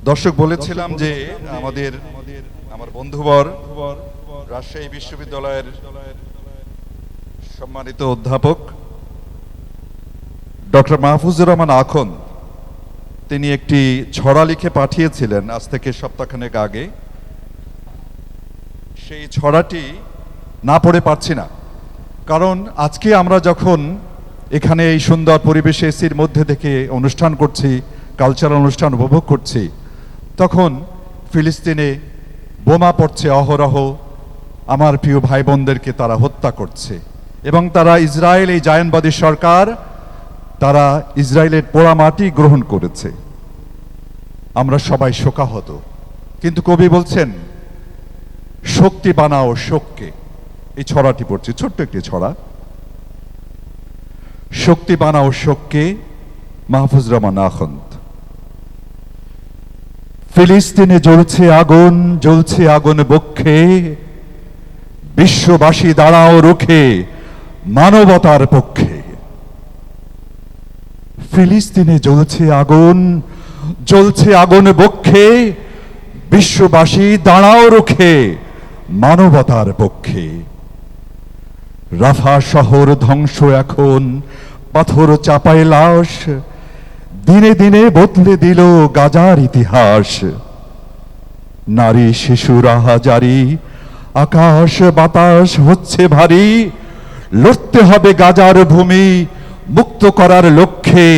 দর্শক বলেছিলাম যে আমার বন্ধুবর রাজশাহী বিশ্ববিদ্যালয়ের সম্মানিত অধ্যাপক ডক্টর মাহফুজুর রহমান আখন তিনি একটি ছড়া লিখে পাঠিয়েছিলেন আজ থেকে সপ্তাহখানেক আগে। সেই ছড়াটি না পড়ে পারছি না, কারণ আজকে আমরা যখন এখানে এই সুন্দর পরিবেশে এসির মধ্যে থেকে অনুষ্ঠান করছি, কালচারাল অনুষ্ঠান উপভোগ করছি, তখন ফিলিস্তিনে বোমা পড়ছে অহরহ, আমার প্রিয় ভাই বোনদেরকে তারা হত্যা করছে এবং তারা ইসরায়েল, এই জায়নবাদী সরকার, তারা ইসরায়েলের পোড়া মাটি গ্রহণ করেছে। আমরা সবাই শোকাহত, কিন্তু কবি বলছেন শক্তি বানাও শোককে। এই ছড়াটি পড়ছি, ছোট্ট একটি ছড়া। শক্তি বানাও শোককে, মাহফুজ রহমান আখন। ফিলিস্তিনে জ্বলছে আগুন বক্ষে, বিশ্ববাসী দাঁড়াও রুখে মানবতার পক্ষে। ফিলিস্তিনে জ্বলছে আগুন বক্ষে, বিশ্ববাসী দাঁড়াও রুখে মানবতার পক্ষে। রাফা শহর ধ্বংস এখন, পাথর চাপায় লাশ, দিনে দিনে বদলে দিল গাজার ইতিহাস। নারী শিশুর আহাজারি, আকাশ বাতাস হচ্ছে ভারী, লড়তে হবে গাজার ভূমি মুক্ত করার লক্ষ্যে।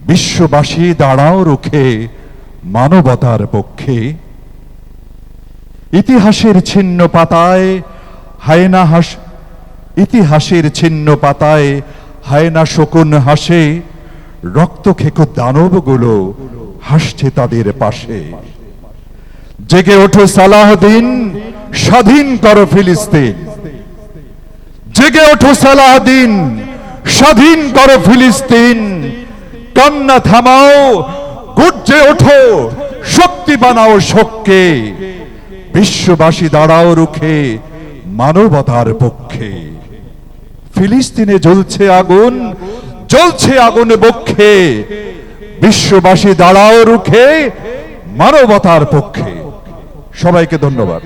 বিশ্ববাসী দাঁড়াও রুখে মানবতার পক্ষে। ইতিহাসের ছিন্ন পাতায় হায়না শকুন হাসে, রক্তখেকো দানবগুলো হাসছে তাদের পাশে। জেগে ওঠো সালাহদ্দিন, স্বাধীন করো ফিলিস্তিন। জেগে ওঠো সালাহদ্দিন, স্বাধীন করো ফিলিস্তিন। কান্না থামাও, গর্জে ওঠো, শক্তি বানাও শোককে। বিশ্ববাসী দাঁড়াও রুখে মানবতার পক্ষে। ফিলিস্তিনে জ্বলছে আগুন বক্ষে, বিশ্ববাসী দাঁড়াও রুখে মানবতার পক্ষে। সবাইকে ধন্যবাদ।